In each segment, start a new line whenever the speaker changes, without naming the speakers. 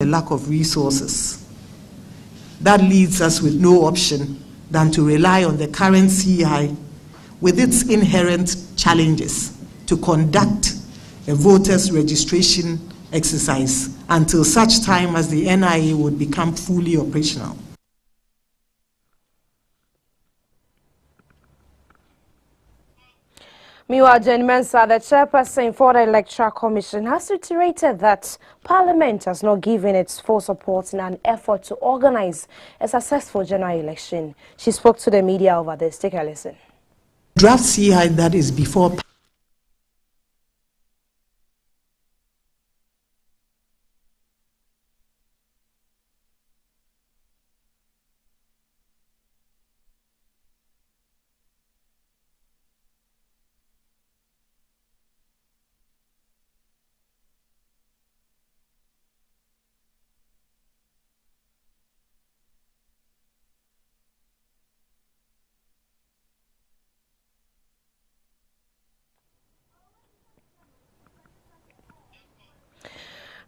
the lack of resources. That leaves us with no option than to rely on the current CI with its inherent challenges to conduct a voters registration exercise until such time as the NIA would become fully operational.
Meanwhile, Jen Mensah, the chairperson for the Electoral Commission, has reiterated that Parliament has not given its full support in an effort to organize a successful general election. She spoke to the media over this. Take a listen.
Draft CI that is before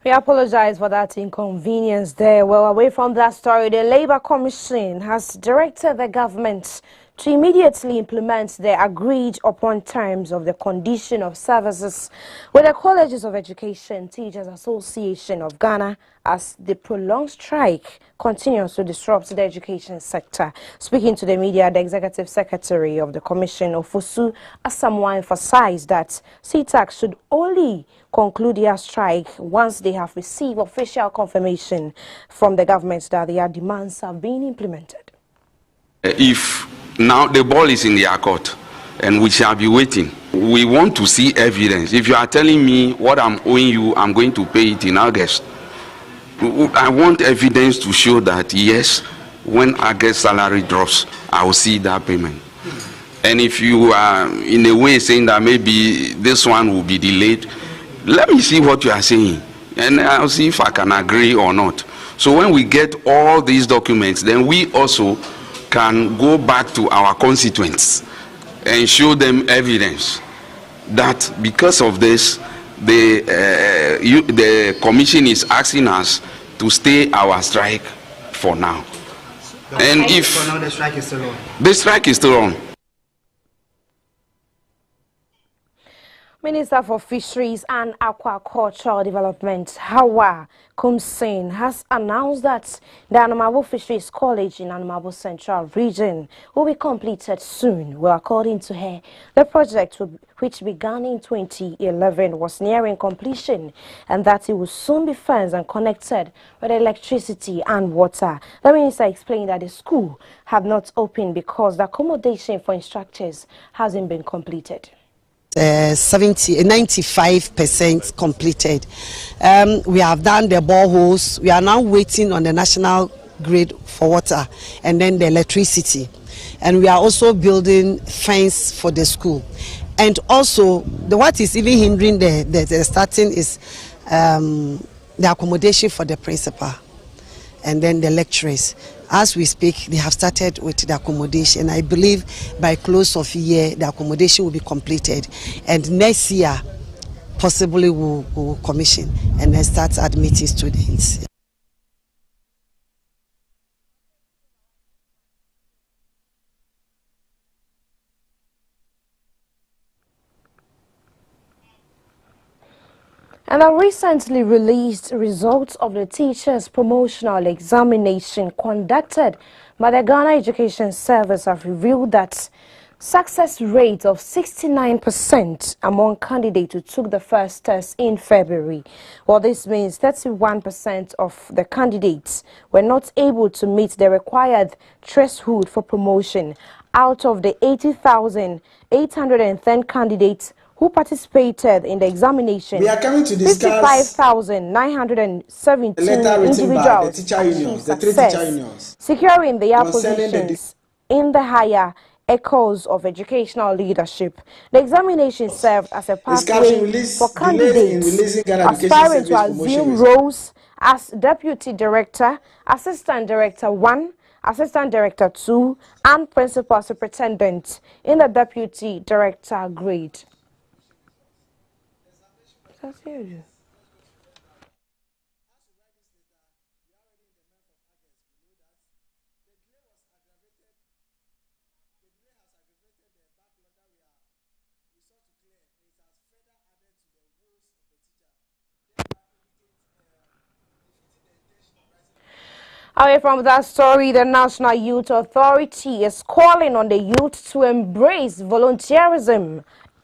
We apologize for that inconvenience there. Well, away from that story, the Labour Commission has directed the government to immediately implement the agreed upon terms of the condition of services with the Colleges of Education Teachers Association of Ghana as the prolonged strike continues to disrupt the education sector. Speaking to the media, the Executive Secretary of the Commission, Ofosu Asamoah, emphasized that CTAC should only conclude their strike once they have received official confirmation from the government that their demands have been implemented.
If now the ball is in their court and we shall be waiting, we want to see evidence. If you are telling me what I'm owing you, I'm going to pay it in August, I want evidence to show that yes, when August salary drops, I will see that payment. And if you are in a way saying that maybe this one will be delayed, let me see what you are saying and I'll see if I can agree or not. So when we get all these documents, then we also can go back to our constituents and show them evidence that because of this, the commission is asking us to stay our strike for now. And if for now, the strike is still on. The strike is still on.
Minister for Fisheries and Aquaculture Development, Hawa Kumsin, has announced that the Anamabo Fisheries College in Anamabo Central Region will be completed soon. Well, according to her, the project, which began in 2011, was nearing completion and that it will soon be fenced and connected with electricity and water. The minister explained that the school had not opened because the accommodation for instructors hasn't been completed.
95% completed. We have done the boreholes. We are now waiting on the national grid for water and then the electricity. And we are also building fence for the school. And also, what is even hindering the starting is the accommodation for the principal and then the lecturers. As we speak, they have started with the accommodation. I believe by close of year, the accommodation will be completed. And next year, possibly we'll commission and then start admitting students.
And the recently released results of the teachers' promotional examination conducted by the Ghana Education Service have revealed that success rate of 69% among candidates who took the first test in February. Well, this means 31% of the candidates were not able to meet the required threshold for promotion out of the 80,810 candidates who participated in the examination.
We are coming to discuss
55,917 individuals
the three teacher unions,
securing their positions in the higher echoes of educational leadership. The examination served as a pathway for candidates aspiring to assume roles as Deputy Director, Assistant Director 1, Assistant Director 2, and Principal Superintendent in the Deputy Director grade. Away from that story, the National Youth Authority is calling on the youth to embrace volunteerism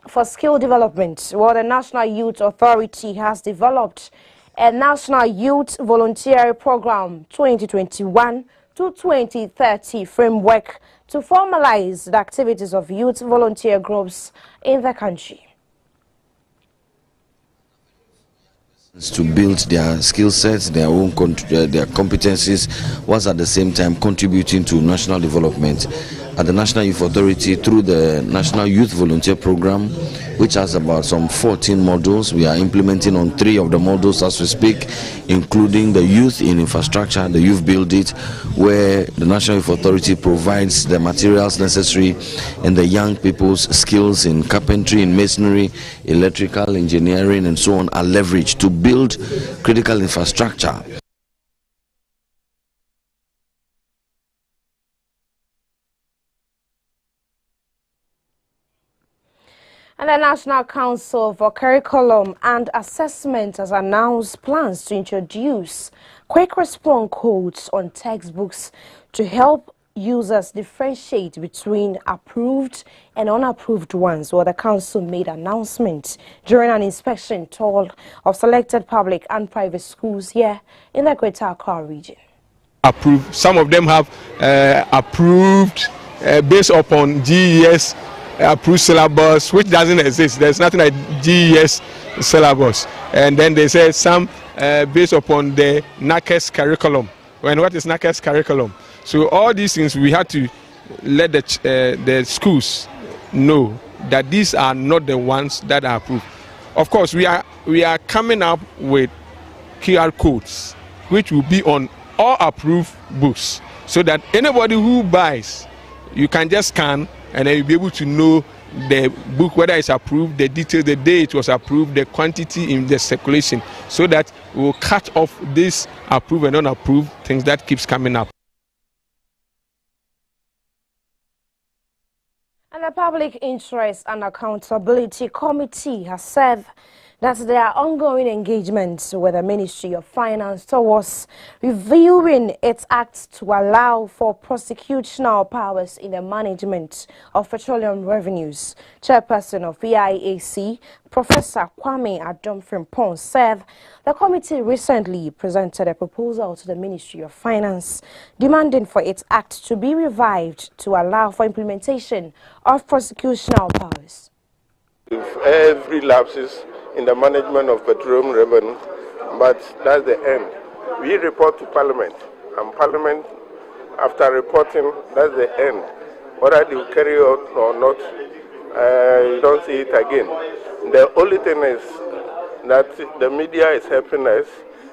for skill development. Well, the National Youth Authority has developed a National Youth Volunteer Program 2021 to 2030 framework to formalize the activities of youth volunteer groups in the country.
To build their skill sets, their own their competencies, whilst at the same time contributing to national development. At the National Youth Authority, through the National Youth Volunteer Program, which has about some 14 modules, we are implementing on 3 of the modules as we speak, including the Youth in Infrastructure, the Youth Build It, where the National Youth Authority provides the materials necessary and the young people's skills in carpentry, in masonry, electrical, engineering, and so on are leveraged to build critical infrastructure.
And the National Council for Curriculum and Assessment has announced plans to introduce quick response codes on textbooks to help users differentiate between approved and unapproved ones. Well, the council made announcement during an inspection tour of selected public and private schools here in the Greater Accra region.
Approved. Some of them have approved based upon GES approved syllabus, which doesn't exist. There's nothing like GES syllabus. And then they said some based upon the NACES curriculum. And what is NACES curriculum? So all these things we had to let the schools know that these are not the ones that are approved. Of course, we are coming up with QR codes, which will be on all approved books, so that anybody who buys, you can just scan and then you'll be able to know the book, whether it's approved, the details, the day it was approved, the quantity in the circulation, so that we'll cut off this approved and unapproved things that keeps coming up.
And the Public Interest and Accountability Committee has said that there are ongoing engagements with the Ministry of Finance towards reviewing its acts to allow for prosecutorial powers in the management of petroleum revenues. Chairperson of PIAC, Professor Kwame Adomfrimpong, said the committee recently presented a proposal to the Ministry of Finance demanding for its act to be revived to allow for implementation of prosecutorial powers.
If every lapses in the management of petroleum revenue, but that's the end. We report to Parliament, and Parliament, after reporting, that's the end. Whether they carry out or not, you don't see it again. The only thing is that the media is helping us.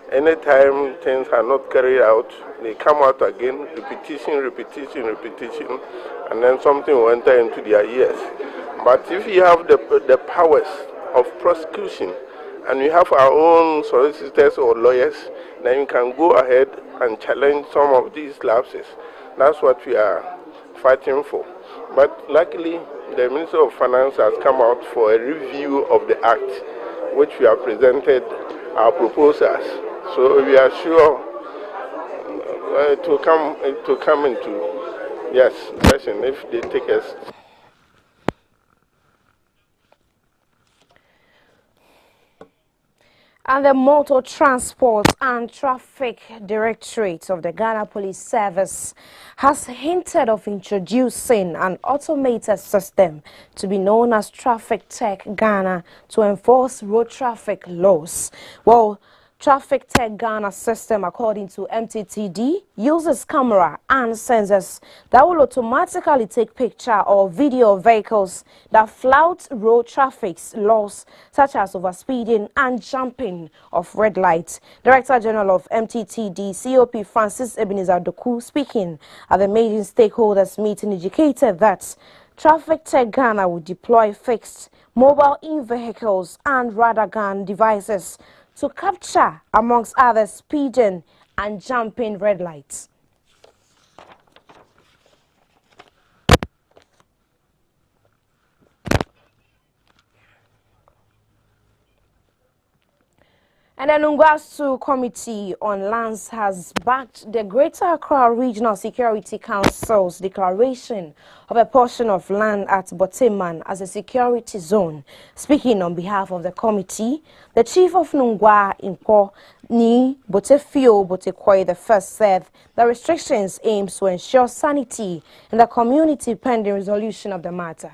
Anytime things are not carried out, they come out again, repetition, and then something will enter into their ears. But if you have the powers of prosecution, and we have our own solicitors or lawyers, then you can go ahead and challenge some of these lapses. That's what we are fighting for. But luckily, the Minister of Finance has come out for a review of the Act, which we have presented our proposals. So we are sure to come into, yes, session if they take us.
And the Motor Transport and Traffic Directorate of the Ghana Police Service has hinted of introducing an automated system to be known as Traffic Tech Ghana to enforce road traffic laws. Well, Traffic Tech Ghana system, according to MTTD, uses camera and sensors that will automatically take picture or video of vehicles that flout road traffic laws such as overspeeding and jumping of red lights. Director General of MTTD, COP Francis Ebenezer Doku, speaking at the maiden stakeholders meeting, indicated that Traffic Tech Ghana will deploy fixed mobile in-vehicles and radar gun devices to capture, amongst others, speeding and jumping red lights. And the Nungwasu Committee on Lands has backed the Greater Accra Regional Security Council's declaration of a portion of land at Boteman as a security zone. Speaking on behalf of the committee, the chief of Nungwa Inko Ni Botefio Botekoi I said the restrictions aims to ensure sanity in the community pending resolution of the matter.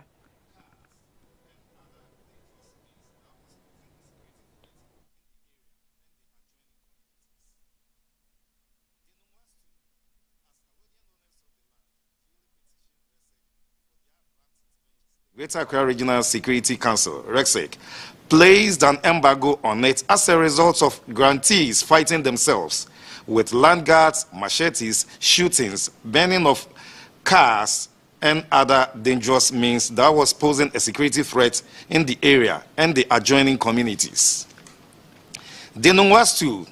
Greater Accra Regional Security Council, RECSEC, placed an embargo on it as a result of grantees fighting themselves with land guards, machetes, shootings, burning of cars, and other dangerous means that was posing a security threat in the area and the adjoining communities. The Nungwasu,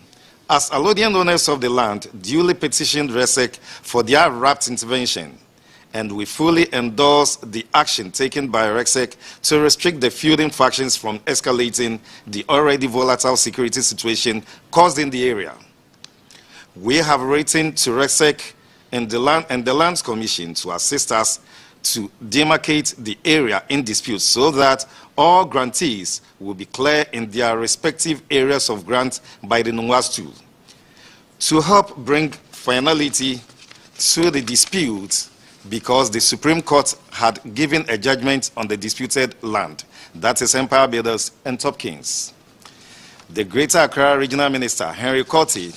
as allodian owners of the land, duly petitioned RECSEC for their rapt intervention, and we fully endorse the action taken by RECSEC to restrict the feuding factions from escalating the already volatile security situation caused in the area. We have written to RECSEC and the Lands Commission to assist us to demarcate the area in dispute so that all grantees will be clear in their respective areas of grant by the Nungwasu. To help bring finality to the dispute, because the Supreme Court had given a judgment on the disputed land, that is Empire Builders and Topkins. The Greater Accra Regional Minister, Henry Caci,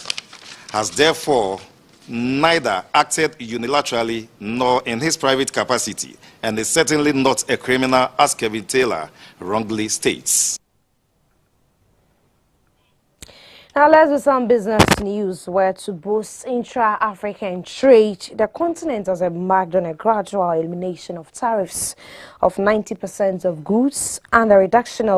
has therefore neither acted unilaterally nor in his private capacity, and is certainly not a criminal, as Kevin Taylor wrongly states.
Now let's do some business news where to boost intra-African trade, the continent has embarked on a gradual elimination of tariffs of 90% of goods and the reduction of